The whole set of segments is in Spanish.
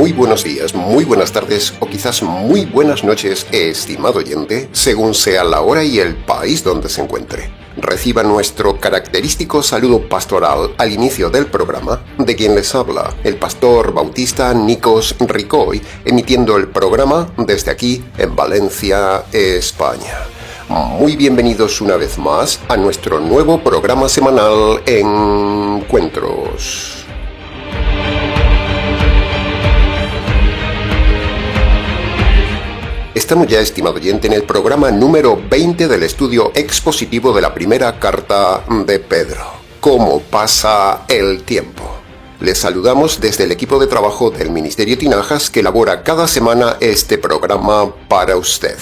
Muy buenos días, muy buenas tardes o quizás muy buenas noches, estimado oyente, según sea la hora y el país donde se encuentre. Reciba nuestro característico saludo pastoral al inicio del programa, de quien les habla, el pastor bautista Nikos Ricoy, emitiendo el programa desde aquí, en Valencia, España. Muy bienvenidos una vez más a nuestro nuevo programa semanal Encuentros. Estamos ya, estimado oyente, en el programa número 20 del estudio expositivo de la primera carta de Pedro. ¿Cómo pasa el tiempo? Les saludamos desde el equipo de trabajo del Ministerio Tinajas que elabora cada semana este programa para usted.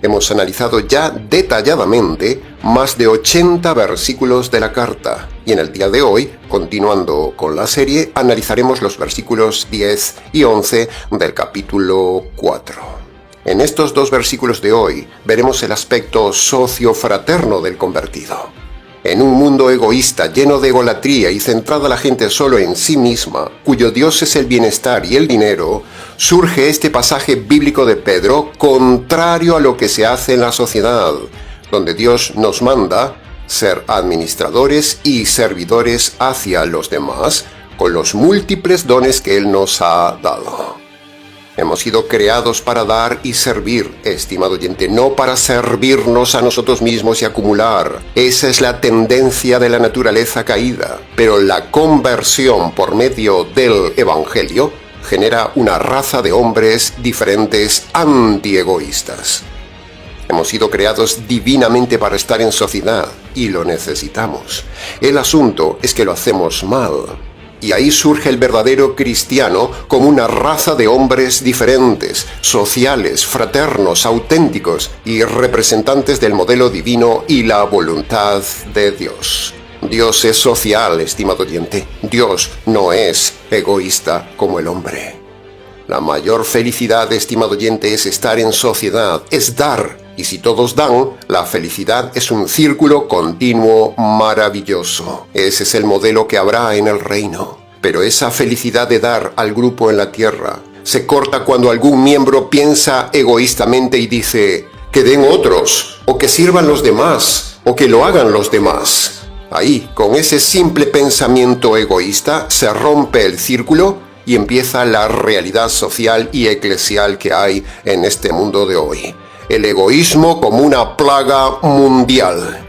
Hemos analizado ya detalladamente más de 80 versículos de la carta y en el día de hoy, continuando con la serie, analizaremos los versículos 10 y 11 del capítulo 4. En estos dos versículos de hoy veremos el aspecto socio-fraterno del convertido. En un mundo egoísta, lleno de egolatría y centrada la gente solo en sí misma, cuyo Dios es el bienestar y el dinero, surge este pasaje bíblico de Pedro contrario a lo que se hace en la sociedad, donde Dios nos manda ser administradores y servidores hacia los demás con los múltiples dones que Él nos ha dado. Hemos sido creados para dar y servir, estimado oyente, no para servirnos a nosotros mismos y acumular. Esa es la tendencia de la naturaleza caída. Pero la conversión por medio del Evangelio genera una raza de hombres diferentes, antiegoístas. Hemos sido creados divinamente para estar en sociedad y lo necesitamos. El asunto es que lo hacemos mal. Y ahí surge el verdadero cristiano como una raza de hombres diferentes, sociales, fraternos, auténticos y representantes del modelo divino y la voluntad de Dios. Dios es social, estimado oyente. Dios no es egoísta como el hombre. La mayor felicidad, estimado oyente, es estar en sociedad, es dar. Y si todos dan, la felicidad es un círculo continuo maravilloso. Ese es el modelo que habrá en el reino. Pero esa felicidad de dar al grupo en la tierra se corta cuando algún miembro piensa egoístamente y dice que den otros, o que sirvan los demás, o que lo hagan los demás. Ahí, con ese simple pensamiento egoísta, se rompe el círculo y empieza la realidad social y eclesial que hay en este mundo de hoy. El egoísmo como una plaga mundial.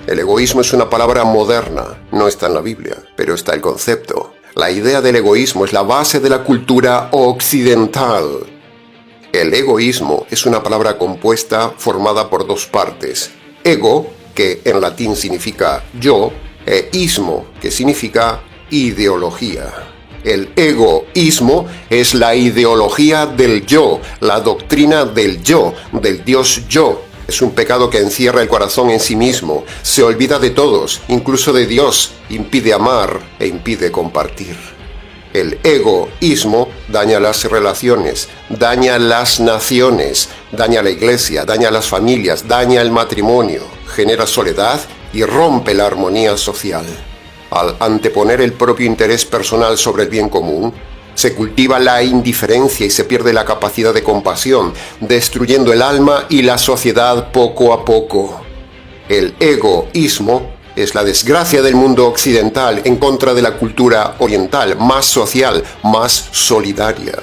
El egoísmo es una palabra moderna, no está en la Biblia, pero está el concepto. La idea del egoísmo es la base de la cultura occidental. El egoísmo es una palabra compuesta formada por dos partes. Ego, que en latín significa yo, e ismo, que significa ideología. El egoísmo es la ideología del yo, la doctrina del yo, del Dios yo. Es un pecado que encierra el corazón en sí mismo, se olvida de todos, incluso de Dios, impide amar e impide compartir. El egoísmo daña las relaciones, daña las naciones, daña la iglesia, daña las familias, daña el matrimonio, genera soledad y rompe la armonía social. Al anteponer el propio interés personal sobre el bien común, se cultiva la indiferencia y se pierde la capacidad de compasión, destruyendo el alma y la sociedad poco a poco. El egoísmo es la desgracia del mundo occidental en contra de la cultura oriental, más social, más solidaria.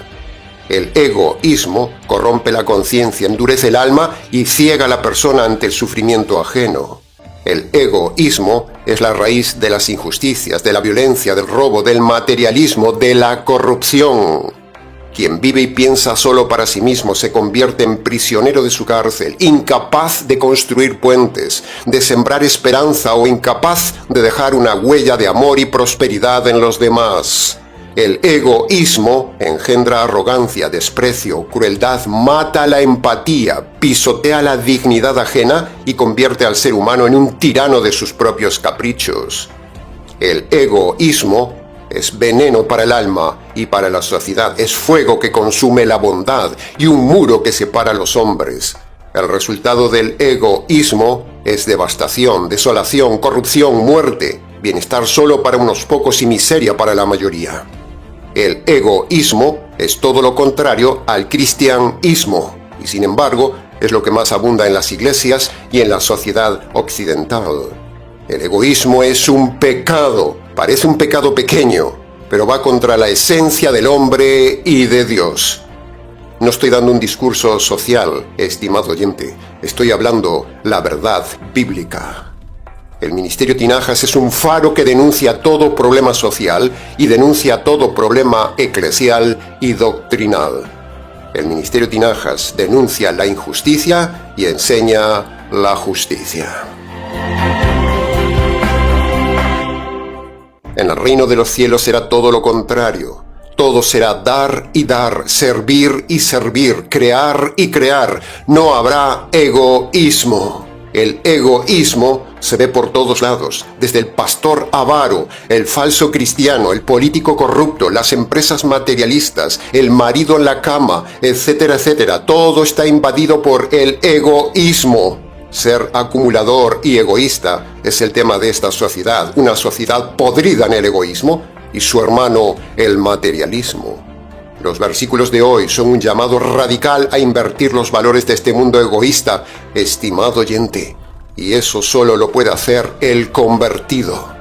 El egoísmo corrompe la conciencia, endurece el alma y ciega a la persona ante el sufrimiento ajeno. El egoísmo es la raíz de las injusticias, de la violencia, del robo, del materialismo, de la corrupción. Quien vive y piensa solo para sí mismo se convierte en prisionero de su cárcel, incapaz de construir puentes, de sembrar esperanza o incapaz de dejar una huella de amor y prosperidad en los demás. El egoísmo engendra arrogancia, desprecio, crueldad, mata la empatía, pisotea la dignidad ajena y convierte al ser humano en un tirano de sus propios caprichos. El egoísmo es veneno para el alma y para la sociedad, es fuego que consume la bondad y un muro que separa a los hombres. El resultado del egoísmo es devastación, desolación, corrupción, muerte, bienestar solo para unos pocos y miseria para la mayoría. El egoísmo es todo lo contrario al cristianismo y sin embargo es lo que más abunda en las iglesias y en la sociedad occidental. El egoísmo es un pecado, parece un pecado pequeño, pero va contra la esencia del hombre y de Dios. No estoy dando un discurso social, estimado oyente, estoy hablando la verdad bíblica. El Ministerio Tinajas es un faro que denuncia todo problema social y denuncia todo problema eclesial y doctrinal. El Ministerio Tinajas denuncia la injusticia y enseña la justicia. En el reino de los cielos será todo lo contrario. Todo será dar y dar, servir y servir, crear y crear. No habrá egoísmo. El egoísmo se ve por todos lados, desde el pastor avaro, el falso cristiano, el político corrupto, las empresas materialistas, el marido en la cama, etcétera, etcétera. Todo está invadido por el egoísmo. Ser acumulador y egoísta es el tema de esta sociedad, una sociedad podrida en el egoísmo y su hermano, el materialismo. Los versículos de hoy son un llamado radical a invertir los valores de este mundo egoísta, estimado oyente, y eso solo lo puede hacer el convertido.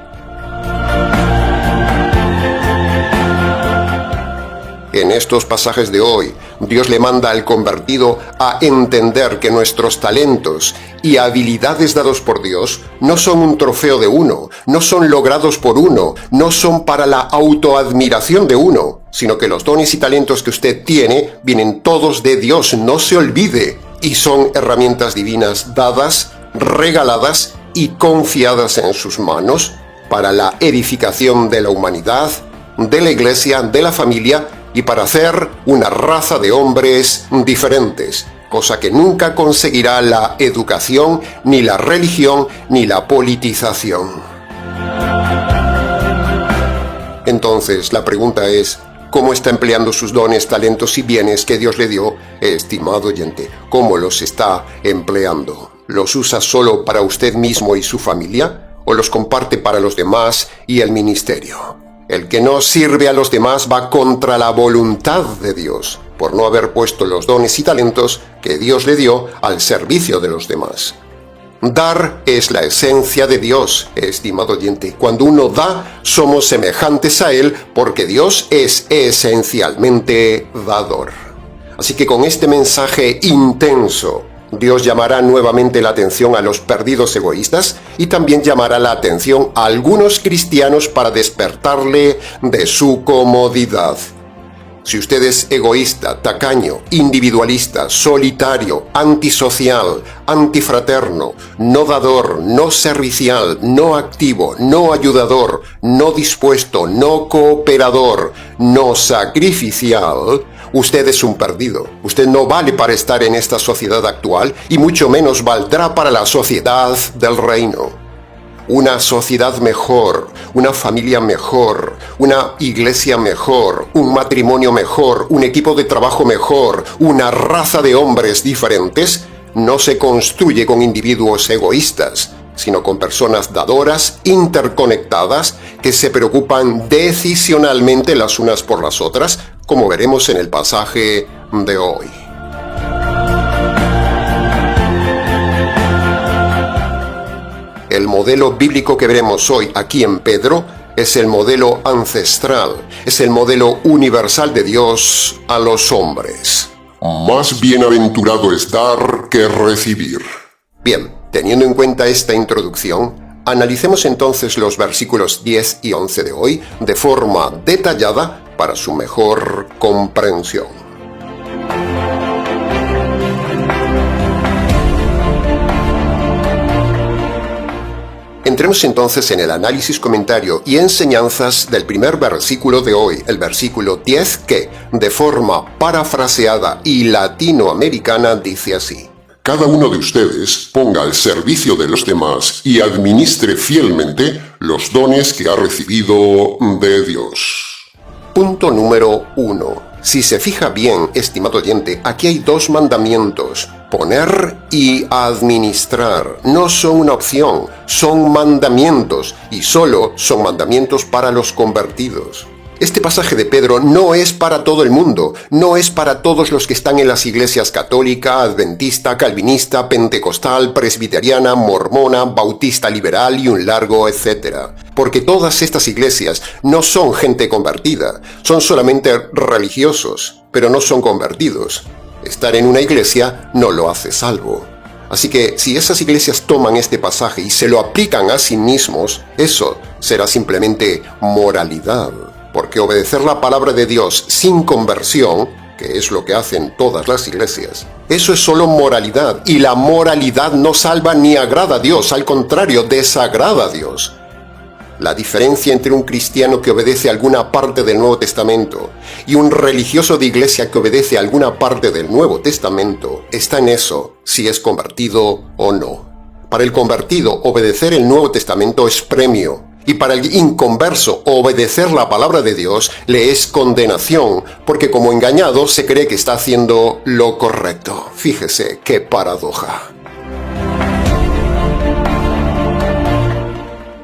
En estos pasajes de hoy, Dios le manda al convertido a entender que nuestros talentos y habilidades dados por Dios no son un trofeo de uno, no son logrados por uno, no son para la autoadmiración de uno, sino que los dones y talentos que usted tiene vienen todos de Dios, no se olvide, y son herramientas divinas dadas, regaladas y confiadas en sus manos para la edificación de la humanidad, de la iglesia, de la familia, y para hacer una raza de hombres diferentes, cosa que nunca conseguirá la educación, ni la religión, ni la politización. Entonces, la pregunta es, ¿cómo está empleando sus dones, talentos y bienes que Dios le dio, estimado oyente? ¿Cómo los está empleando? ¿Los usa solo para usted mismo y su familia? ¿O los comparte para los demás y el ministerio? El que no sirve a los demás va contra la voluntad de Dios, por no haber puesto los dones y talentos que Dios le dio al servicio de los demás. Dar es la esencia de Dios, estimado oyente. Cuando uno da, somos semejantes a Él, porque Dios es esencialmente dador. Así que con este mensaje intenso, Dios llamará nuevamente la atención a los perdidos egoístas y también llamará la atención a algunos cristianos para despertarle de su comodidad. Si usted es egoísta, tacaño, individualista, solitario, antisocial, antifraterno, no dador, no servicial, no activo, no ayudador, no dispuesto, no cooperador, no sacrificial, usted es un perdido. Usted no vale para estar en esta sociedad actual y mucho menos valdrá para la sociedad del reino. Una sociedad mejor, una familia mejor, una iglesia mejor, un matrimonio mejor, un equipo de trabajo mejor, una raza de hombres diferentes, no se construye con individuos egoístas, sino con personas dadoras, interconectadas, que se preocupan decisionalmente las unas por las otras, como veremos en el pasaje de hoy. El modelo bíblico que veremos hoy aquí en Pedro es el modelo ancestral, es el modelo universal de Dios a los hombres. Más bienaventurado es dar que recibir. Bien, teniendo en cuenta esta introducción, analicemos entonces los versículos 10 y 11 de hoy de forma detallada para su mejor comprensión. Entremos entonces en el análisis, comentario y enseñanzas del primer versículo de hoy, el versículo 10, que, de forma parafraseada y latinoamericana, dice así: Cada uno de ustedes ponga al servicio de los demás y administre fielmente los dones que ha recibido de Dios. Punto número 1. Si se fija bien, estimado oyente, aquí hay dos mandamientos: poner y administrar. No son una opción, son mandamientos, y solo son mandamientos para los convertidos. Este pasaje de Pedro no es para todo el mundo, no es para todos los que están en las iglesias católica, adventista, calvinista, pentecostal, presbiteriana, mormona, bautista liberal y un largo etcétera. Porque todas estas iglesias no son gente convertida, son solamente religiosos, pero no son convertidos. Estar en una iglesia no lo hace salvo. Así que si esas iglesias toman este pasaje y se lo aplican a sí mismos, eso será simplemente moralidad. Porque obedecer la palabra de Dios sin conversión, que es lo que hacen todas las iglesias, eso es solo moralidad, y la moralidad no salva ni agrada a Dios, al contrario, desagrada a Dios. La diferencia entre un cristiano que obedece alguna parte del Nuevo Testamento y un religioso de iglesia que obedece alguna parte del Nuevo Testamento está en eso, si es convertido o no. Para el convertido, obedecer el Nuevo Testamento es premio. Y para el inconverso, obedecer la palabra de Dios le es condenación, porque como engañado se cree que está haciendo lo correcto. Fíjese qué paradoja.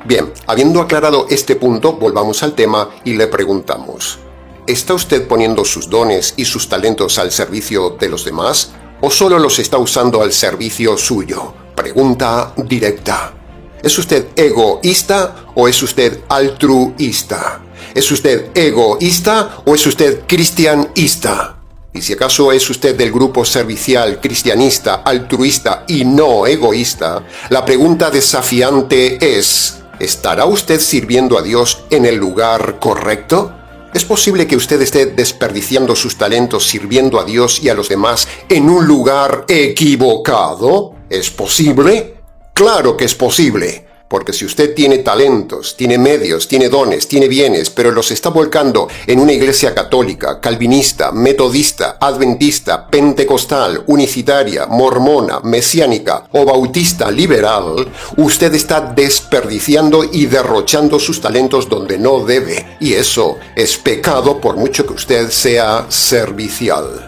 Bien, habiendo aclarado este punto, volvamos al tema y le preguntamos: ¿está usted poniendo sus dones y sus talentos al servicio de los demás, o solo los está usando al servicio suyo? Pregunta directa. ¿Es usted egoísta o es usted altruista? ¿Es usted egoísta o es usted cristianista? Y si acaso es usted del grupo servicial, cristianista, altruista y no egoísta, la pregunta desafiante es: ¿estará usted sirviendo a Dios en el lugar correcto? ¿Es posible que usted esté desperdiciando sus talentos sirviendo a Dios y a los demás en un lugar equivocado? ¿Es posible? Claro que es posible, porque si usted tiene talentos, tiene medios, tiene dones, tiene bienes, pero los está volcando en una iglesia católica, calvinista, metodista, adventista, pentecostal, unicitaria, mormona, mesiánica o bautista liberal, usted está desperdiciando y derrochando sus talentos donde no debe, y eso es pecado por mucho que usted sea servicial.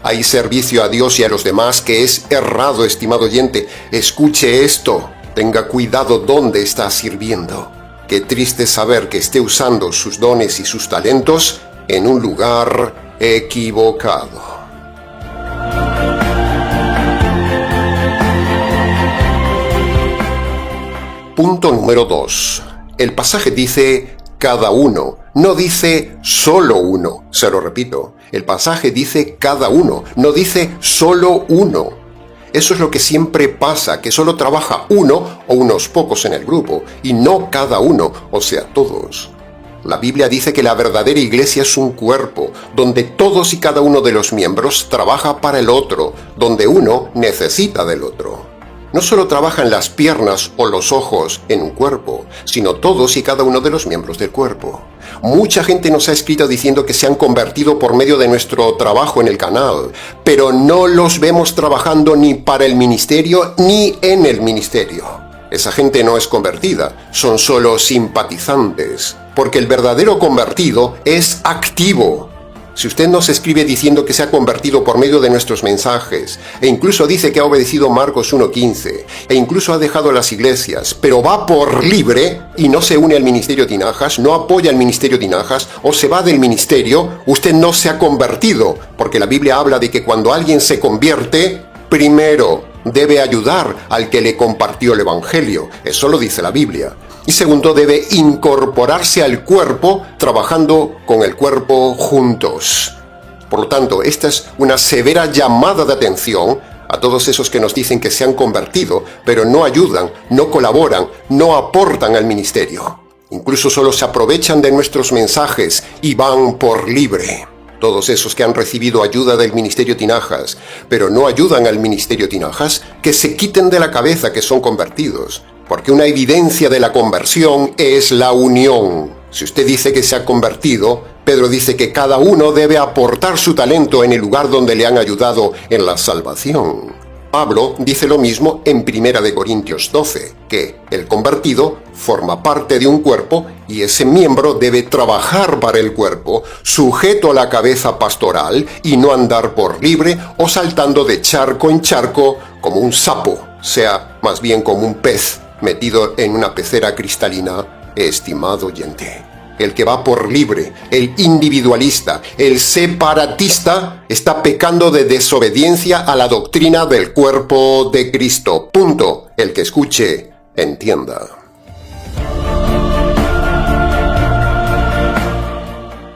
Hay servicio a Dios y a los demás que es errado, estimado oyente. Escuche esto. Tenga cuidado dónde está sirviendo. Qué triste saber que esté usando sus dones y sus talentos en un lugar equivocado. Punto número 2. El pasaje dice cada uno, no dice solo uno. Se lo repito, el pasaje dice cada uno, no dice solo uno. Eso es lo que siempre pasa, que solo trabaja uno o unos pocos en el grupo, y no cada uno, o sea, todos. La Biblia dice que la verdadera iglesia es un cuerpo, donde todos y cada uno de los miembros trabaja para el otro, donde uno necesita del otro. No solo trabajan las piernas o los ojos en un cuerpo, sino todos y cada uno de los miembros del cuerpo. Mucha gente nos ha escrito diciendo que se han convertido por medio de nuestro trabajo en el canal, pero no los vemos trabajando ni para el ministerio ni en el ministerio. Esa gente no es convertida, son solo simpatizantes, porque el verdadero convertido es activo. Si usted nos escribe diciendo que se ha convertido por medio de nuestros mensajes, e incluso dice que ha obedecido Marcos 1:15, e incluso ha dejado las iglesias, pero va por libre y no se une al ministerio Tinajas, no apoya al ministerio Tinajas, o se va del ministerio, usted no se ha convertido, porque la Biblia habla de que cuando alguien se convierte, primero debe ayudar al que le compartió el Evangelio. Eso lo dice la Biblia. Y segundo, debe incorporarse al cuerpo, trabajando con el cuerpo juntos. Por lo tanto, esta es una severa llamada de atención a todos esos que nos dicen que se han convertido, pero no ayudan, no colaboran, no aportan al ministerio. Incluso solo se aprovechan de nuestros mensajes y van por libre. Todos esos que han recibido ayuda del ministerio Tinajas, pero no ayudan al ministerio Tinajas, que se quiten de la cabeza que son convertidos. Porque una evidencia de la conversión es la unión. Si usted dice que se ha convertido, Pedro dice que cada uno debe aportar su talento en el lugar donde le han ayudado en la salvación. Pablo dice lo mismo en 1 Corintios 12, que el convertido forma parte de un cuerpo y ese miembro debe trabajar para el cuerpo, sujeto a la cabeza pastoral y no andar por libre o saltando de charco en charco como un sapo, sea más bien como un pez metido en una pecera cristalina, estimado oyente. El que va por libre, el individualista, el separatista, está pecando de desobediencia a la doctrina del cuerpo de Cristo. Punto. El que escuche, entienda.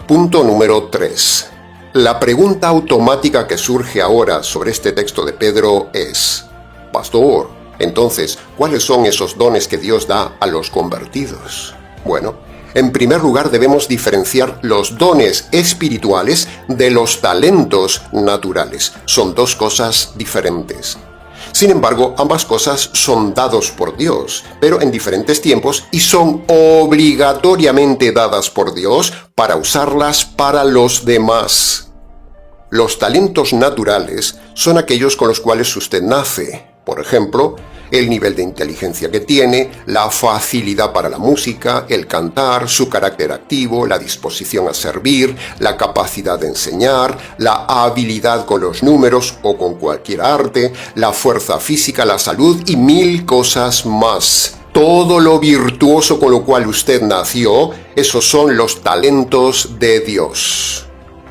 Punto número 3. La pregunta automática que surge ahora sobre este texto de Pedro es: Pastor, entonces, ¿cuáles son esos dones que Dios da a los convertidos? Bueno, en primer lugar debemos diferenciar los dones espirituales de los talentos naturales. Son dos cosas diferentes. Sin embargo, ambas cosas son dados por Dios, pero en diferentes tiempos y son obligatoriamente dadas por Dios para usarlas para los demás. Los talentos naturales son aquellos con los cuales usted nace. Por ejemplo, el nivel de inteligencia que tiene, la facilidad para la música, el cantar, su carácter activo, la disposición a servir, la capacidad de enseñar, la habilidad con los números o con cualquier arte, la fuerza física, la salud y 1000 cosas más. Todo lo virtuoso con lo cual usted nació, esos son los talentos de Dios.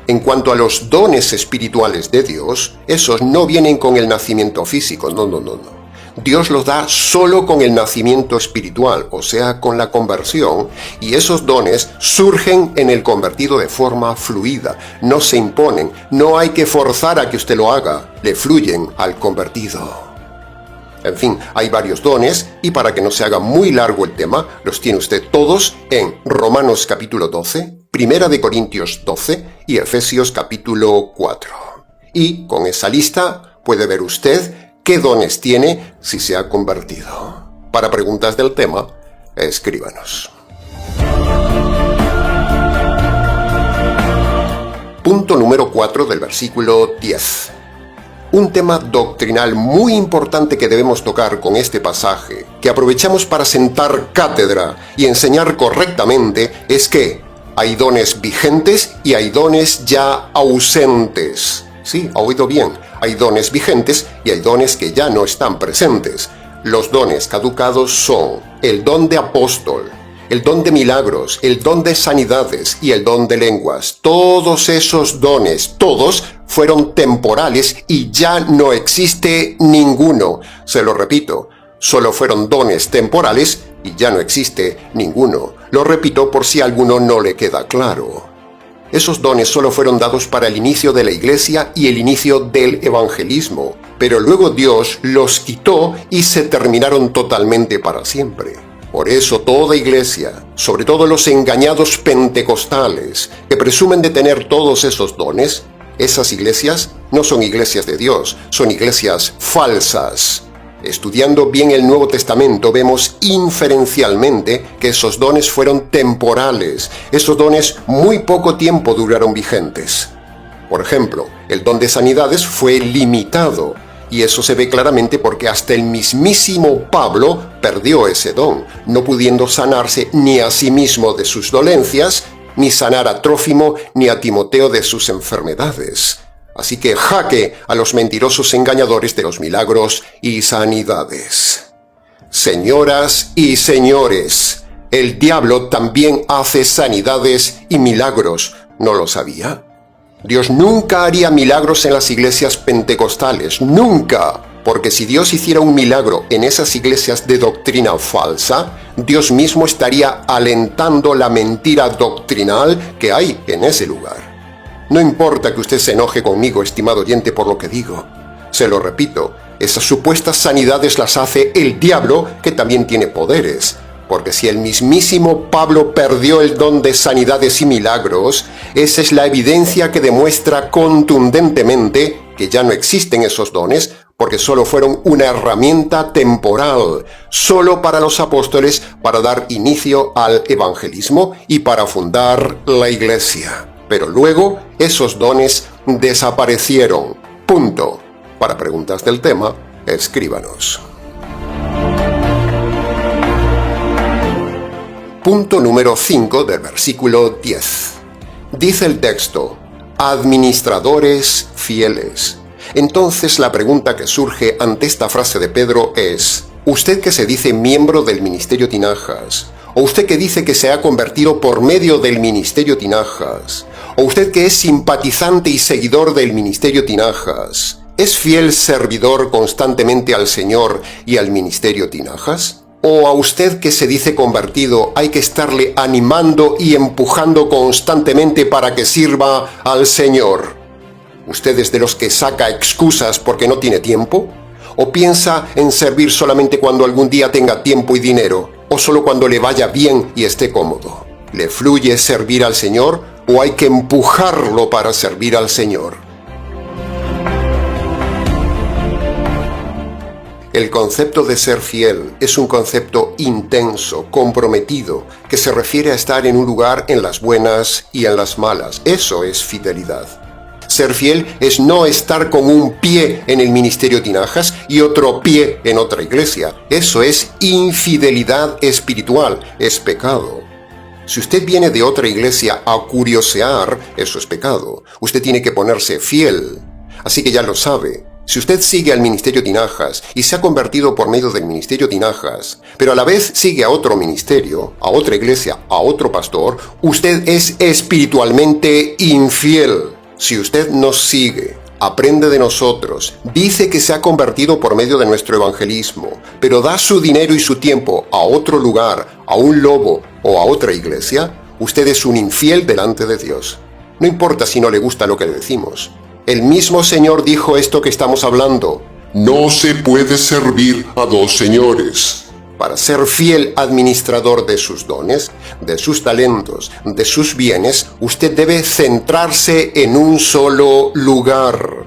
En cuanto a los dones espirituales de Dios, esos no vienen con el nacimiento físico, no. Dios los da solo con el nacimiento espiritual, o sea, con la conversión, y esos dones surgen en el convertido de forma fluida, no se imponen, no hay que forzar a que usted lo haga, le fluyen al convertido. En fin, hay varios dones, y para que no se haga muy largo el tema, los tiene usted todos en Romanos capítulo 12, 1 Corintios 12 y Efesios capítulo 4. Y con esa lista puede ver usted qué dones tiene si se ha convertido. Para preguntas del tema, escríbanos. Punto número 4 del versículo 10. Un tema doctrinal muy importante que debemos tocar con este pasaje, que aprovechamos para sentar cátedra y enseñar correctamente, es que hay dones vigentes y hay dones ya ausentes. Sí, ha oído bien. Hay dones vigentes y hay dones que ya no están presentes. Los dones caducados son el don de apóstol, el don de milagros, el don de sanidades y el don de lenguas. Todos esos dones, todos fueron temporales y ya no existe ninguno. Se lo repito, solo fueron dones temporales y ya no existe ninguno. Lo repito por si a alguno no le queda claro. Esos dones solo fueron dados para el inicio de la iglesia y el inicio del evangelismo, pero luego Dios los quitó y se terminaron totalmente para siempre. Por eso toda iglesia, sobre todo los engañados pentecostales, que presumen de tener todos esos dones, esas iglesias no son iglesias de Dios, son iglesias falsas. Estudiando bien el Nuevo Testamento vemos inferencialmente que esos dones fueron temporales. Esos dones muy poco tiempo duraron vigentes. Por ejemplo, el don de sanidades fue limitado, y eso se ve claramente porque hasta el mismísimo Pablo perdió ese don, no pudiendo sanarse ni a sí mismo de sus dolencias, ni sanar a Trófimo ni a Timoteo de sus enfermedades. Así que jaque a los mentirosos engañadores de los milagros y sanidades. Señoras y señores, el diablo también hace sanidades y milagros. ¿No lo sabía? Dios nunca haría milagros en las iglesias pentecostales, nunca. Porque si Dios hiciera un milagro en esas iglesias de doctrina falsa, Dios mismo estaría alentando la mentira doctrinal que hay en ese lugar. No importa que usted se enoje conmigo, estimado oyente, por lo que digo. Se lo repito, esas supuestas sanidades las hace el diablo, que también tiene poderes. Porque si el mismísimo Pablo perdió el don de sanidades y milagros, esa es la evidencia que demuestra contundentemente que ya no existen esos dones, porque solo fueron una herramienta temporal, solo para los apóstoles para dar inicio al evangelismo y para fundar la iglesia. Pero luego esos dones desaparecieron. Punto. Para preguntas del tema, escríbanos. Punto número 5 del versículo 10. Dice el texto, administradores fieles. Entonces la pregunta que surge ante esta frase de Pedro es, usted que se dice miembro del Ministerio Tinajas, o usted que dice que se ha convertido por medio del Ministerio Tinajas, o usted que es simpatizante y seguidor del Ministerio Tinajas, ¿es fiel servidor constantemente al Señor y al Ministerio Tinajas? ¿O a usted que se dice convertido hay que estarle animando y empujando constantemente para que sirva al Señor? ¿Usted es de los que saca excusas porque no tiene tiempo? ¿O piensa en servir solamente cuando algún día tenga tiempo y dinero? ¿O solo cuando le vaya bien y esté cómodo? ¿Le fluye servir al Señor o hay que empujarlo para servir al Señor? El concepto de ser fiel es un concepto intenso, comprometido, que se refiere a estar en un lugar en las buenas y en las malas. Eso es fidelidad. Ser fiel es no estar con un pie en el Ministerio Tinajas y otro pie en otra iglesia. Eso es infidelidad espiritual, es pecado. Si usted viene de otra iglesia a curiosear, eso es pecado. Usted tiene que ponerse fiel. Así que ya lo sabe. Si usted sigue al Ministerio Tinajas y se ha convertido por medio del Ministerio Tinajas, pero a la vez sigue a otro ministerio, a otra iglesia, a otro pastor, usted es espiritualmente infiel. Si usted nos sigue, aprende de nosotros, dice que se ha convertido por medio de nuestro evangelismo, pero da su dinero y su tiempo a otro lugar, a un lobo o a otra iglesia, usted es un infiel delante de Dios. No importa si no le gusta lo que le decimos. El mismo Señor dijo esto que estamos hablando. No se puede servir a dos señores. Para ser fiel administrador de sus dones, de sus talentos, de sus bienes, usted debe centrarse en un solo lugar.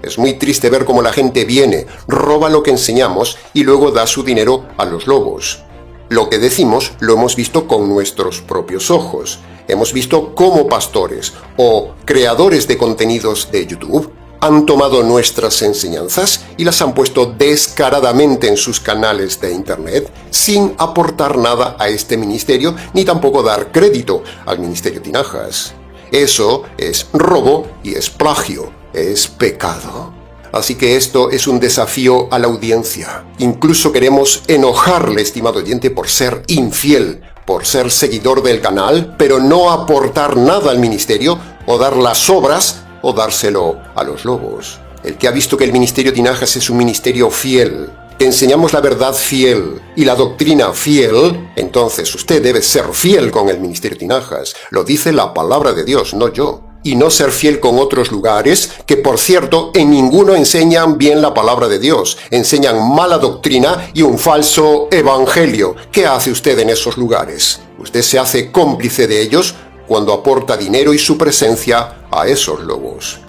Es muy triste ver cómo la gente viene, roba lo que enseñamos y luego da su dinero a los lobos. Lo que decimos lo hemos visto con nuestros propios ojos. Hemos visto cómo pastores o creadores de contenidos de YouTube han tomado nuestras enseñanzas y las han puesto descaradamente en sus canales de Internet sin aportar nada a este ministerio ni tampoco dar crédito al Ministerio Tinajas. Eso es robo y es plagio, es pecado. Así que esto es un desafío a la audiencia. Incluso queremos enojarle, estimado oyente, por ser infiel, por ser seguidor del canal, pero no aportar nada al ministerio, o dar las obras, o dárselo a los lobos. El que ha visto que el Ministerio Tinajas es un ministerio fiel, que enseñamos la verdad fiel y la doctrina fiel, entonces usted debe ser fiel con el Ministerio Tinajas. Lo dice la palabra de Dios, no yo. Y no ser fiel con otros lugares, que por cierto, en ninguno enseñan bien la palabra de Dios. Enseñan mala doctrina y un falso evangelio. ¿Qué hace usted en esos lugares? Usted se hace cómplice de ellos cuando aporta dinero y su presencia a esos lobos.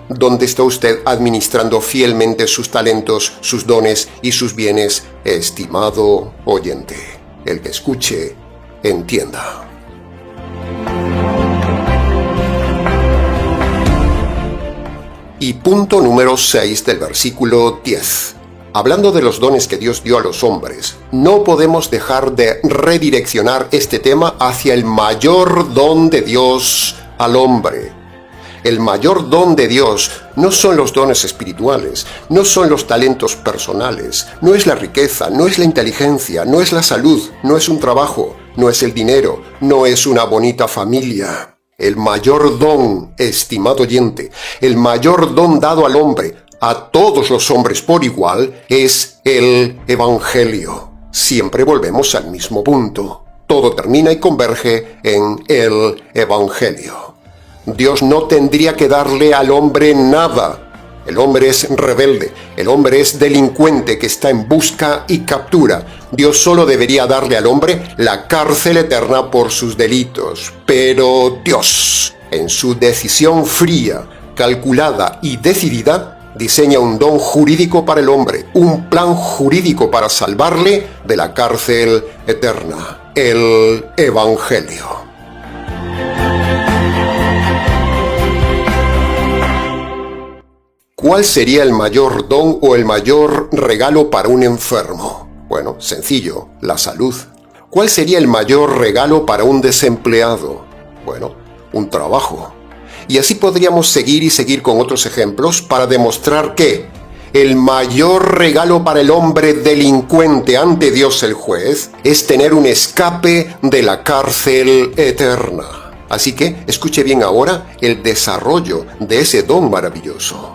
¿Dónde está usted administrando fielmente sus talentos, sus dones y sus bienes, estimado oyente? El que escuche, entienda. Y punto número 6 del versículo 10. Hablando de los dones que Dios dio a los hombres, no podemos dejar de redireccionar este tema hacia el mayor don de Dios al hombre. El mayor don de Dios no son los dones espirituales, no son los talentos personales, no es la riqueza, no es la inteligencia, no es la salud, no es un trabajo, no es el dinero, no es una bonita familia. El mayor don, estimado oyente, el mayor don dado al hombre, a todos los hombres por igual, es el Evangelio. Siempre volvemos al mismo punto. Todo termina y converge en el Evangelio. Dios no tendría que darle al hombre nada. El hombre es rebelde, el hombre es delincuente que está en busca y captura. Dios solo debería darle al hombre la cárcel eterna por sus delitos. Pero Dios, en su decisión fría, calculada y decidida, diseña un don jurídico para el hombre, un plan jurídico para salvarle de la cárcel eterna, el Evangelio. ¿Cuál sería el mayor don o el mayor regalo para un enfermo? Bueno, sencillo, la salud. ¿Cuál sería el mayor regalo para un desempleado? Bueno, un trabajo. Y así podríamos seguir y seguir con otros ejemplos para demostrar que el mayor regalo para el hombre delincuente ante Dios el juez es tener un escape de la cárcel eterna. Así que escuche bien ahora el desarrollo de ese don maravilloso.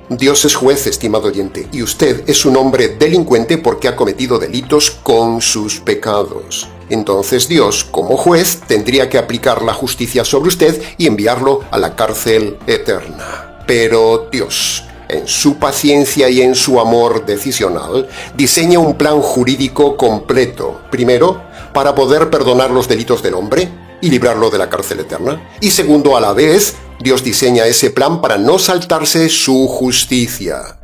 Dios es juez, estimado oyente, y usted es un hombre delincuente porque ha cometido delitos con sus pecados. Entonces Dios, como juez, tendría que aplicar la justicia sobre usted y enviarlo a la cárcel eterna. Pero Dios, en su paciencia y en su amor decisional, diseña un plan jurídico completo. Primero, para poder perdonar los delitos del hombre y librarlo de la cárcel eterna. Y segundo, a la vez, Dios diseña ese plan para no saltarse su justicia.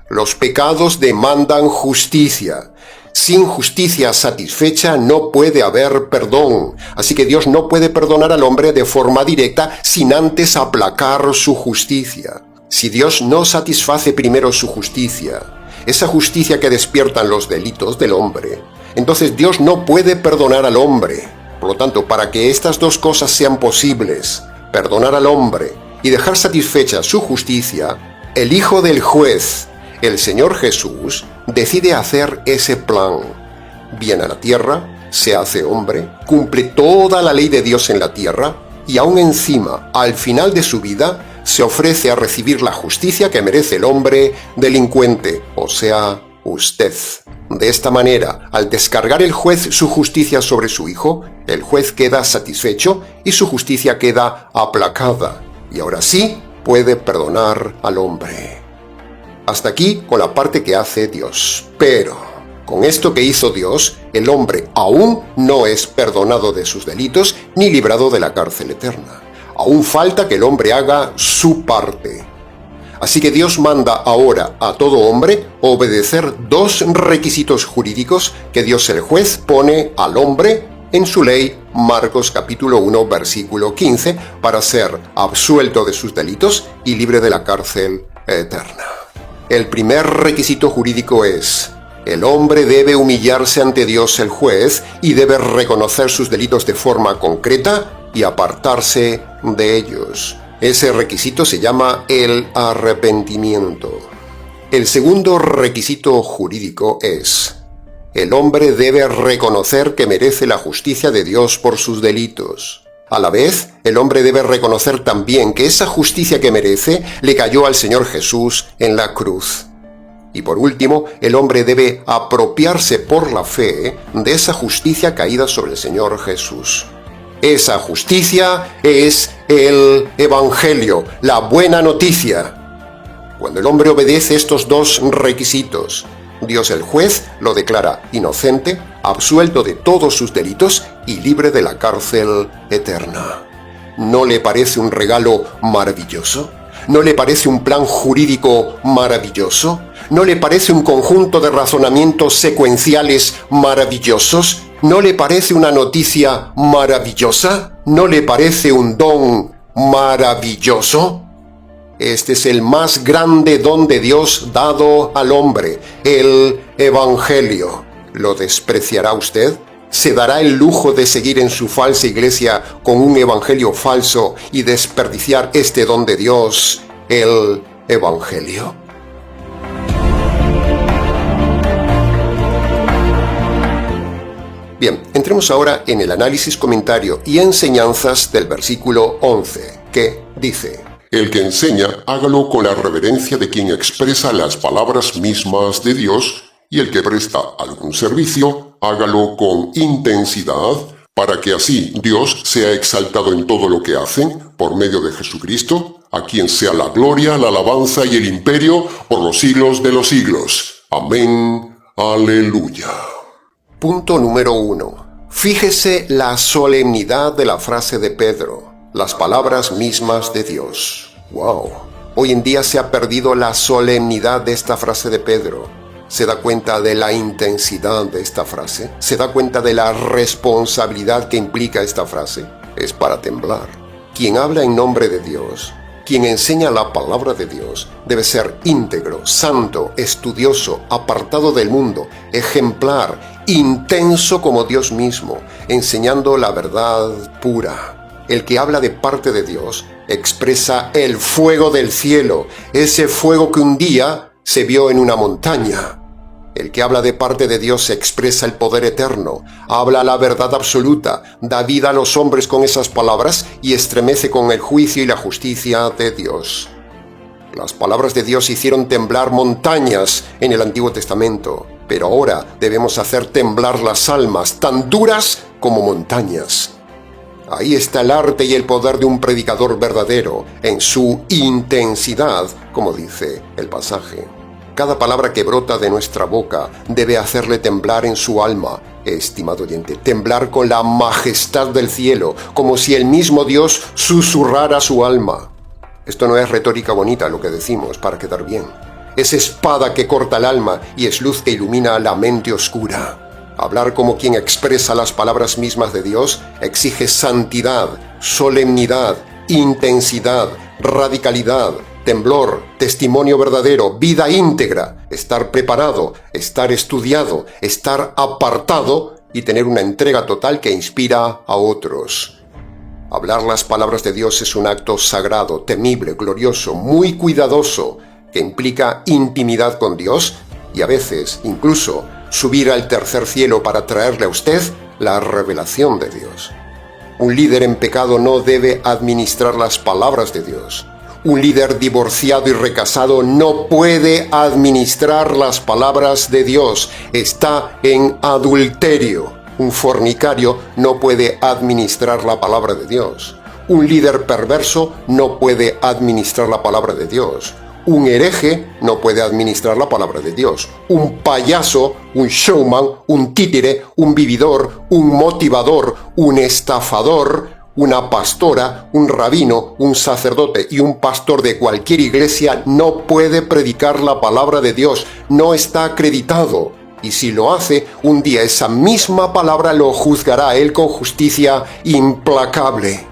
Los pecados demandan justicia. Sin justicia satisfecha no puede haber perdón. Así que Dios no puede perdonar al hombre de forma directa sin antes aplacar su justicia. Si Dios no satisface primero su justicia, esa justicia que despiertan los delitos del hombre, entonces Dios no puede perdonar al hombre. Por lo tanto, para que estas dos cosas sean posibles, perdonar al hombre y dejar satisfecha su justicia, el Hijo del Juez, el Señor Jesús, decide hacer ese plan. Viene a la tierra, se hace hombre, cumple toda la ley de Dios en la tierra y aún encima, al final de su vida, se ofrece a recibir la justicia que merece el hombre delincuente, o sea, usted. De esta manera, al descargar el juez su justicia sobre su hijo, el juez queda satisfecho y su justicia queda aplacada. Y ahora sí puede perdonar al hombre. Hasta aquí con la parte que hace Dios. Pero con esto que hizo Dios, el hombre aún no es perdonado de sus delitos ni librado de la cárcel eterna. Aún falta que el hombre haga su parte. Así que Dios manda ahora a todo hombre obedecer dos requisitos jurídicos que Dios el juez pone al hombre en su ley, Marcos capítulo 1, versículo 15, para ser absuelto de sus delitos y libre de la cárcel eterna. El primer requisito jurídico es: el hombre debe humillarse ante Dios el juez y debe reconocer sus delitos de forma concreta y apartarse de ellos. Ese requisito se llama el arrepentimiento. El segundo requisito jurídico es: el hombre debe reconocer que merece la justicia de Dios por sus delitos. A la vez, el hombre debe reconocer también que esa justicia que merece le cayó al Señor Jesús en la cruz. Y por último, el hombre debe apropiarse por la fe de esa justicia caída sobre el Señor Jesús. Esa justicia es el Evangelio, la buena noticia. Cuando el hombre obedece estos dos requisitos, Dios el juez lo declara inocente, absuelto de todos sus delitos y libre de la cárcel eterna. ¿No le parece un regalo maravilloso? ¿No le parece un plan jurídico maravilloso? ¿No le parece un conjunto de razonamientos secuenciales maravillosos? ¿No le parece una noticia maravillosa? ¿No le parece un don maravilloso? Este es el más grande don de Dios dado al hombre, el Evangelio. ¿Lo despreciará usted? ¿Se dará el lujo de seguir en su falsa iglesia con un evangelio falso y desperdiciar este don de Dios, el Evangelio? Bien, entremos ahora en el análisis, comentario y enseñanzas del versículo 11, que dice: El que enseña, hágalo con la reverencia de quien expresa las palabras mismas de Dios, y el que presta algún servicio, hágalo con intensidad, para que así Dios sea exaltado en todo lo que hacen, por medio de Jesucristo, a quien sea la gloria, la alabanza y el imperio por los siglos de los siglos. Amén. Aleluya. Punto número 1. Fíjese la solemnidad de la frase de Pedro, las palabras mismas de Dios. ¡Wow! Hoy en día se ha perdido la solemnidad de esta frase de Pedro. ¿Se da cuenta de la intensidad de esta frase? ¿Se da cuenta de la responsabilidad que implica esta frase? Es para temblar. Quien habla en nombre de Dios, Quien enseña la palabra de Dios debe ser íntegro, santo, estudioso, apartado del mundo, ejemplar, intenso como Dios mismo, enseñando la verdad pura. El que habla de parte de Dios expresa el fuego del cielo, ese fuego que un día se vio en una montaña. El que habla de parte de Dios expresa el poder eterno, habla la verdad absoluta, da vida a los hombres con esas palabras y estremece con el juicio y la justicia de Dios. Las palabras de Dios hicieron temblar montañas en el Antiguo Testamento, pero ahora debemos hacer temblar las almas, tan duras como montañas. Ahí está el arte y el poder de un predicador verdadero, en su intensidad, como dice el pasaje. Cada palabra que brota de nuestra boca debe hacerle temblar en su alma, estimado oyente, temblar con la majestad del cielo, como si el mismo Dios susurrara a su alma. Esto no es retórica bonita lo que decimos para quedar bien. Es espada que corta el alma y es luz que ilumina la mente oscura. Hablar como quien expresa las palabras mismas de Dios exige santidad, solemnidad, intensidad, radicalidad, temblor, testimonio verdadero, vida íntegra, estar preparado, estar estudiado, estar apartado y tener una entrega total que inspira a otros. Hablar las palabras de Dios es un acto sagrado, temible, glorioso, muy cuidadoso, que implica intimidad con Dios y a veces, incluso, subir al tercer cielo para traerle a usted la revelación de Dios. Un líder en pecado no debe administrar las palabras de Dios. Un líder divorciado y recasado no puede administrar las palabras de Dios. Está en adulterio. Un fornicario no puede administrar la palabra de Dios. Un líder perverso no puede administrar la palabra de Dios. Un hereje no puede administrar la palabra de Dios. Un payaso, un showman, un títere, un vividor, un motivador, un estafador, una pastora, un rabino, un sacerdote y un pastor de cualquier iglesia no puede predicar la palabra de Dios, no está acreditado. Y si lo hace, un día esa misma palabra lo juzgará a él con justicia implacable.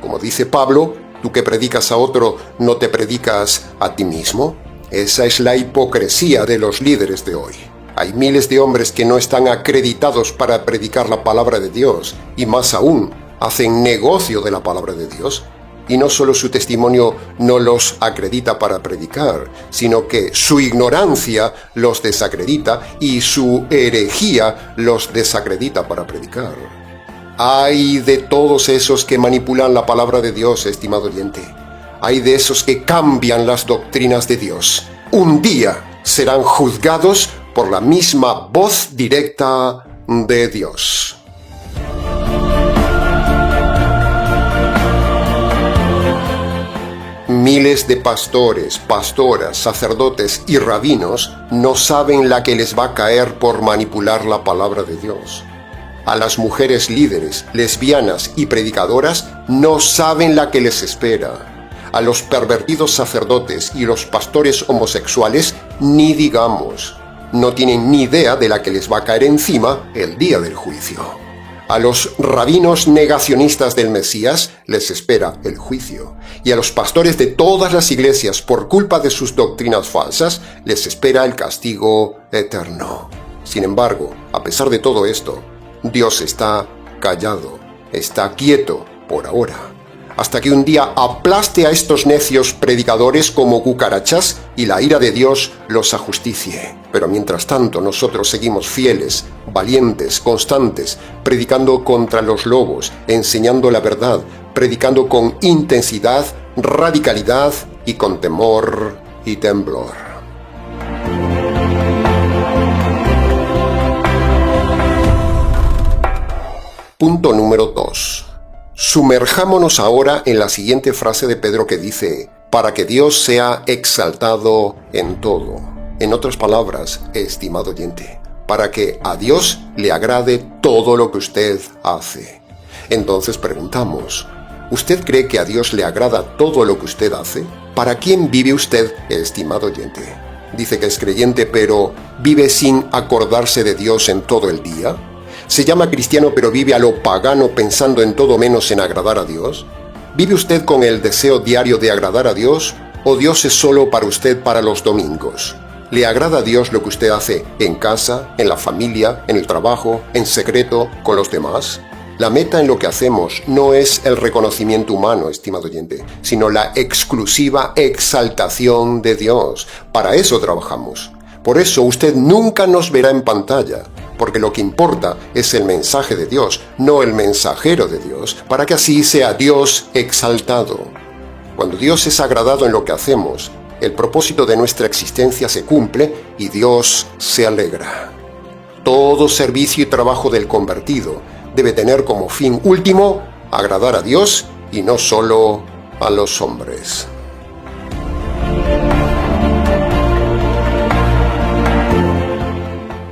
Como dice Pablo, ¿tú que predicas a otro no te predicas a ti mismo? Esa es la hipocresía de los líderes de hoy. Hay miles de hombres que no están acreditados para predicar la palabra de Dios y más aún, hacen negocio de la palabra de Dios, y no solo su testimonio no los acredita para predicar, sino que su ignorancia los desacredita y su herejía los desacredita para predicar. Ay de todos esos que manipulan la palabra de Dios, estimado oyente. Ay de esos que cambian las doctrinas de Dios. Un día serán juzgados por la misma voz directa de Dios. Miles de pastores, pastoras, sacerdotes y rabinos no saben la que les va a caer por manipular la palabra de Dios. A las mujeres líderes, lesbianas y predicadoras no saben la que les espera. A los pervertidos sacerdotes y los pastores homosexuales ni digamos. No tienen ni idea de la que les va a caer encima el día del juicio. A los rabinos negacionistas del Mesías les espera el juicio. Y a los pastores de todas las iglesias, por culpa de sus doctrinas falsas, les espera el castigo eterno. Sin embargo, a pesar de todo esto, Dios está callado, está quieto por ahora, hasta que un día aplaste a estos necios predicadores como cucarachas y la ira de Dios los ajusticie. Pero mientras tanto nosotros seguimos fieles, valientes, constantes, predicando contra los lobos, enseñando la verdad, predicando con intensidad, radicalidad y con temor y temblor. Punto número 2. Sumerjámonos ahora en la siguiente frase de Pedro que dice, para que Dios sea exaltado en todo. En otras palabras, estimado oyente, para que a Dios le agrade todo lo que usted hace. Entonces preguntamos, ¿usted cree que a Dios le agrada todo lo que usted hace? ¿Para quién vive usted, estimado oyente? Dice que es creyente, pero ¿vive sin acordarse de Dios en todo el día? ¿Se llama cristiano pero vive a lo pagano pensando en todo menos en agradar a Dios? ¿Vive usted con el deseo diario de agradar a Dios o Dios es solo para usted para los domingos? ¿Le agrada a Dios lo que usted hace en casa, en la familia, en el trabajo, en secreto, con los demás? La meta en lo que hacemos no es el reconocimiento humano, estimado oyente, sino la exclusiva exaltación de Dios. Para eso trabajamos. Por eso usted nunca nos verá en pantalla, porque lo que importa es el mensaje de Dios, no el mensajero de Dios, para que así sea Dios exaltado. Cuando Dios es agradado en lo que hacemos, el propósito de nuestra existencia se cumple y Dios se alegra. Todo servicio y trabajo del convertido debe tener como fin último agradar a Dios y no solo a los hombres.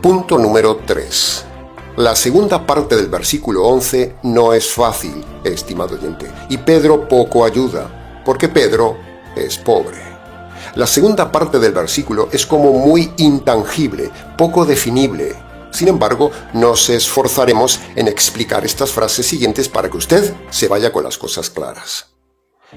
Punto número 3. La segunda parte del versículo 11 no es fácil, estimado oyente, y Pedro poco ayuda, porque Pedro es pobre. La segunda parte del versículo es como muy intangible, poco definible. Sin embargo, nos esforzaremos en explicar estas frases siguientes para que usted se vaya con las cosas claras.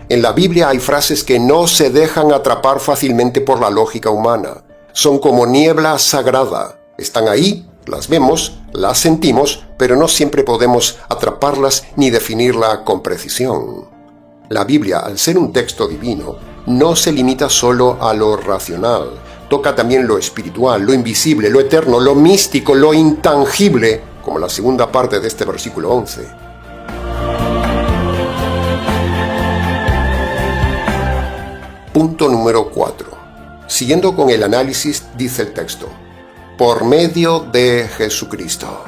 En la Biblia hay frases que no se dejan atrapar fácilmente por la lógica humana. Son como niebla sagrada. Están ahí, las vemos, las sentimos, pero no siempre podemos atraparlas ni definirla con precisión. La Biblia, al ser un texto divino, no se limita solo a lo racional. Toca también lo espiritual, lo invisible, lo eterno, lo místico, lo intangible, como la segunda parte de este versículo 11. Punto número 4. Siguiendo con el análisis, dice el texto: por medio de Jesucristo.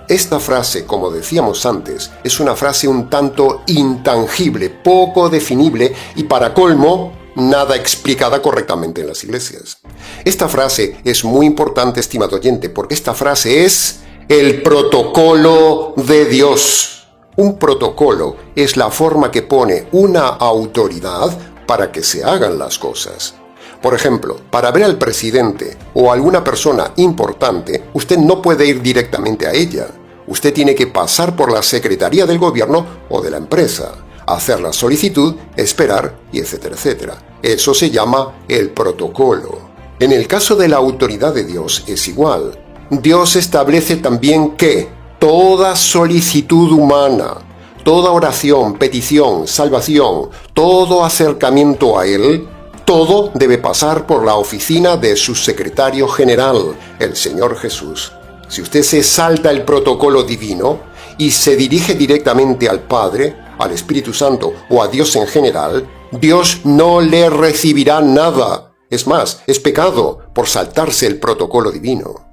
Esta frase, como decíamos antes, es una frase un tanto intangible, poco definible y, para colmo, nada explicada correctamente en las iglesias. Esta frase es muy importante, estimado oyente, porque esta frase es el protocolo de Dios. Un protocolo es la forma que pone una autoridad para que se hagan las cosas. Por ejemplo, para ver al presidente o alguna persona importante, usted no puede ir directamente a ella. Usted tiene que pasar por la secretaría del gobierno o de la empresa, hacer la solicitud, esperar y etcétera, etcétera. Eso se llama el protocolo. En el caso de la autoridad de Dios es igual. Dios establece también que toda solicitud humana, toda oración, petición, salvación, todo acercamiento a Él, todo debe pasar por la oficina de su secretario general, el Señor Jesús. Si usted se salta el protocolo divino y se dirige directamente al Padre, al Espíritu Santo o a Dios en general, Dios no le recibirá nada. Es más, es pecado por saltarse el protocolo divino.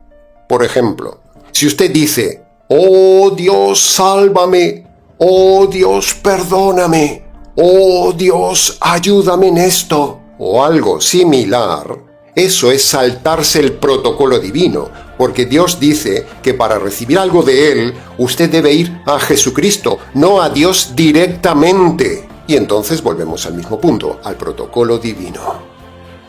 Por ejemplo, si usted dice: «Oh Dios, sálvame», «Oh Dios, perdóname», «Oh Dios, ayúdame en esto», o algo similar, eso es saltarse el protocolo divino, porque Dios dice que para recibir algo de Él, usted debe ir a Jesucristo, no a Dios directamente. Y entonces volvemos al mismo punto, al protocolo divino.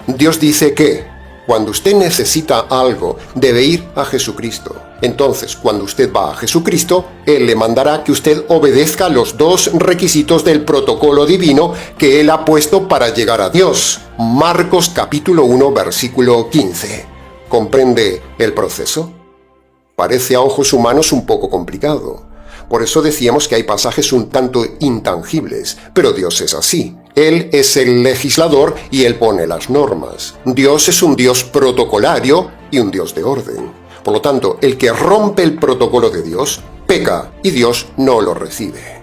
Dios dice que cuando usted necesita algo, debe ir a Jesucristo. Entonces, cuando usted va a Jesucristo, Él le mandará que usted obedezca los dos requisitos del protocolo divino que Él ha puesto para llegar a Dios. Marcos capítulo 1, versículo 15. ¿Comprende el proceso? Parece a ojos humanos un poco complicado. Por eso decíamos que hay pasajes un tanto intangibles, pero Dios es así. Él es el legislador y Él pone las normas. Dios es un Dios protocolario y un Dios de orden. Por lo tanto, el que rompe el protocolo de Dios, peca y Dios no lo recibe.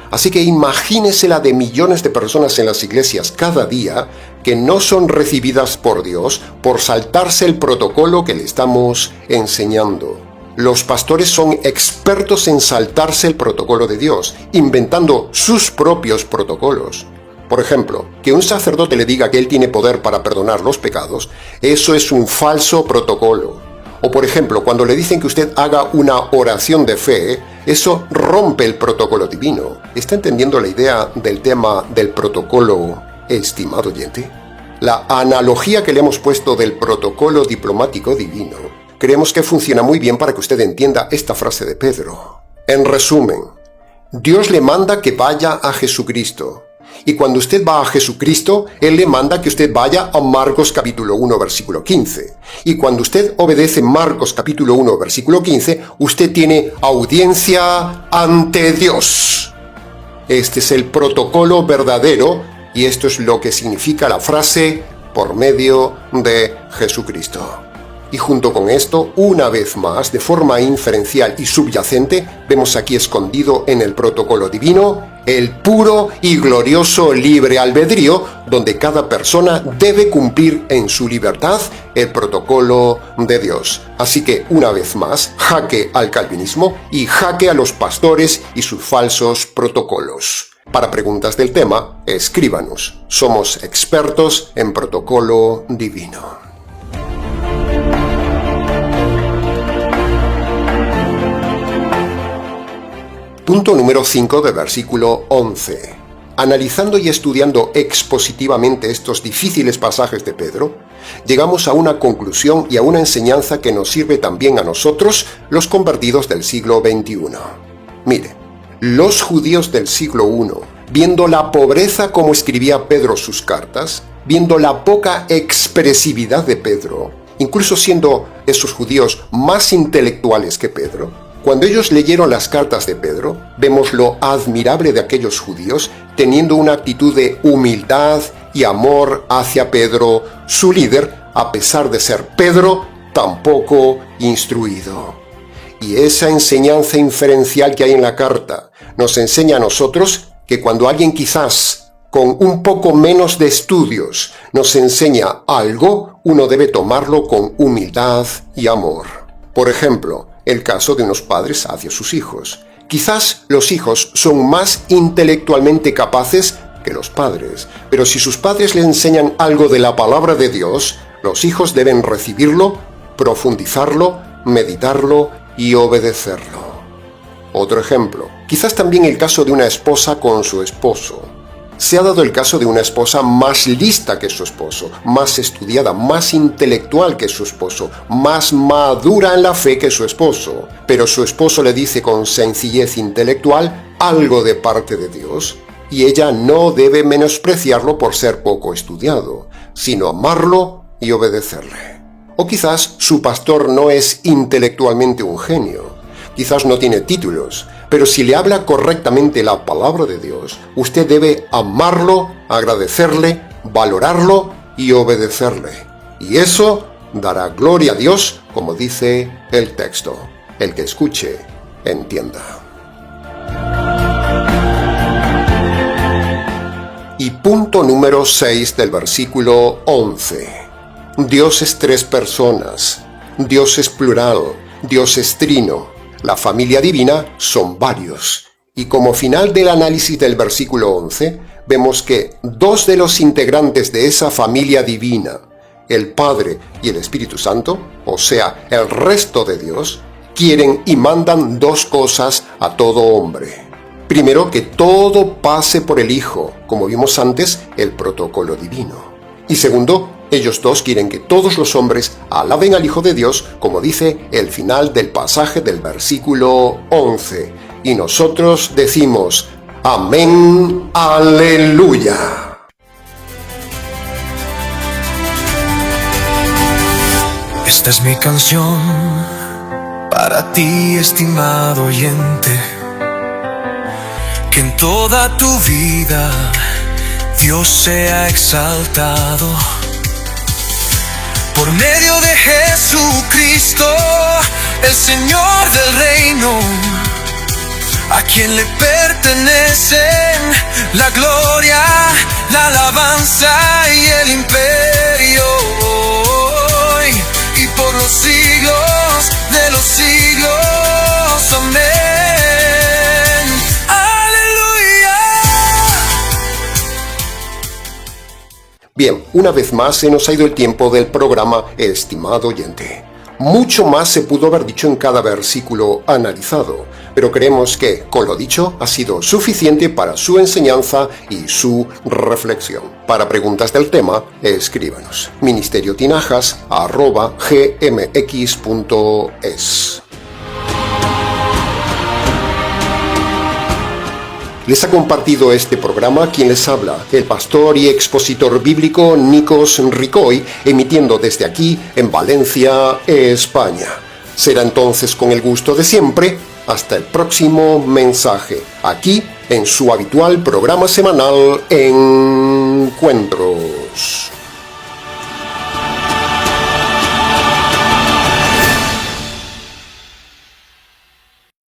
Así que imagínese la de millones de personas en las iglesias cada día que no son recibidas por Dios por saltarse el protocolo que le estamos enseñando. Los pastores son expertos en saltarse el protocolo de Dios, inventando sus propios protocolos. Por ejemplo, que un sacerdote le diga que él tiene poder para perdonar los pecados, eso es un falso protocolo. O por ejemplo, cuando le dicen que usted haga una oración de fe, eso rompe el protocolo divino. ¿Está entendiendo la idea del tema del protocolo, estimado oyente? La analogía que le hemos puesto del protocolo diplomático divino, creemos que funciona muy bien para que usted entienda esta frase de Pedro. En resumen, Dios le manda que vaya a Jesucristo. Y cuando usted va a Jesucristo, Él le manda que usted vaya a Marcos capítulo 1, versículo 15. Y cuando usted obedece Marcos capítulo 1, versículo 15, usted tiene audiencia ante Dios. Este es el protocolo verdadero y esto es lo que significa la frase por medio de Jesucristo. Y junto con esto, una vez más, de forma inferencial y subyacente, vemos aquí escondido en el protocolo divino el puro y glorioso libre albedrío, donde cada persona debe cumplir en su libertad el protocolo de Dios. Así que, una vez más, jaque al calvinismo y jaque a los pastores y sus falsos protocolos. Para preguntas del tema, escríbanos. Somos expertos en protocolo divino. Punto número 5 del versículo 11. Analizando y estudiando expositivamente estos difíciles pasajes de Pedro, llegamos a una conclusión y a una enseñanza que nos sirve también a nosotros, los convertidos del siglo XXI. Mire, los judíos del siglo I, viendo la pobreza como escribía Pedro sus cartas, viendo la poca expresividad de Pedro, incluso siendo esos judíos más intelectuales que Pedro, cuando ellos leyeron las cartas de Pedro, vemos lo admirable de aquellos judíos teniendo una actitud de humildad y amor hacia Pedro, su líder, a pesar de ser Pedro tan poco instruido. Y esa enseñanza inferencial que hay en la carta nos enseña a nosotros que cuando alguien quizás con un poco menos de estudios nos enseña algo, uno debe tomarlo con humildad y amor. Por ejemplo, el caso de unos padres hacia sus hijos. Quizás los hijos son más intelectualmente capaces que los padres, pero si sus padres le enseñan algo de la palabra de Dios, los hijos deben recibirlo, profundizarlo, meditarlo y obedecerlo. Otro ejemplo, quizás también el caso de una esposa con su esposo. Se ha dado el caso de una esposa más lista que su esposo, más estudiada, más intelectual que su esposo, más madura en la fe que su esposo. Pero su esposo le dice con sencillez intelectual algo de parte de Dios, y ella no debe menospreciarlo por ser poco estudiado, sino amarlo y obedecerle. O quizás su pastor no es intelectualmente un genio, quizás no tiene títulos, pero si le habla correctamente la palabra de Dios, usted debe amarlo, agradecerle, valorarlo y obedecerle. Y eso dará gloria a Dios, como dice el texto. El que escuche, entienda. Y punto número 6 del versículo 11. Dios es tres personas. Dios es plural. Dios es trino. La familia divina son varios. Y como final del análisis del versículo 11, vemos que dos de los integrantes de esa familia divina, el Padre y el Espíritu Santo, o sea, el resto de Dios, quieren y mandan dos cosas a todo hombre. Primero, que todo pase por el Hijo, como vimos antes, el protocolo divino. Y segundo, ellos dos quieren que todos los hombres alaben al Hijo de Dios, como dice el final del pasaje del versículo 11. Y nosotros decimos, amén, aleluya. Esta es mi canción para ti, estimado oyente, que en toda tu vida Dios sea exaltado. Por medio de Jesucristo, el Señor del reino, a quien le pertenecen la gloria, la alabanza y el imperio, y por los siglos de los siglos. Amén. Bien, una vez más se nos ha ido el tiempo del programa, estimado oyente. Mucho más se pudo haber dicho en cada versículo analizado, pero creemos que, con lo dicho, ha sido suficiente para su enseñanza y su reflexión. Para preguntas del tema, escríbanos. ministeriotinajas@gmx.es. Les ha compartido este programa quien les habla, el pastor y expositor bíblico Nikos Ricoy, emitiendo desde aquí en Valencia, España. Será entonces con el gusto de siempre, hasta el próximo mensaje, aquí en su habitual programa semanal Encuentros.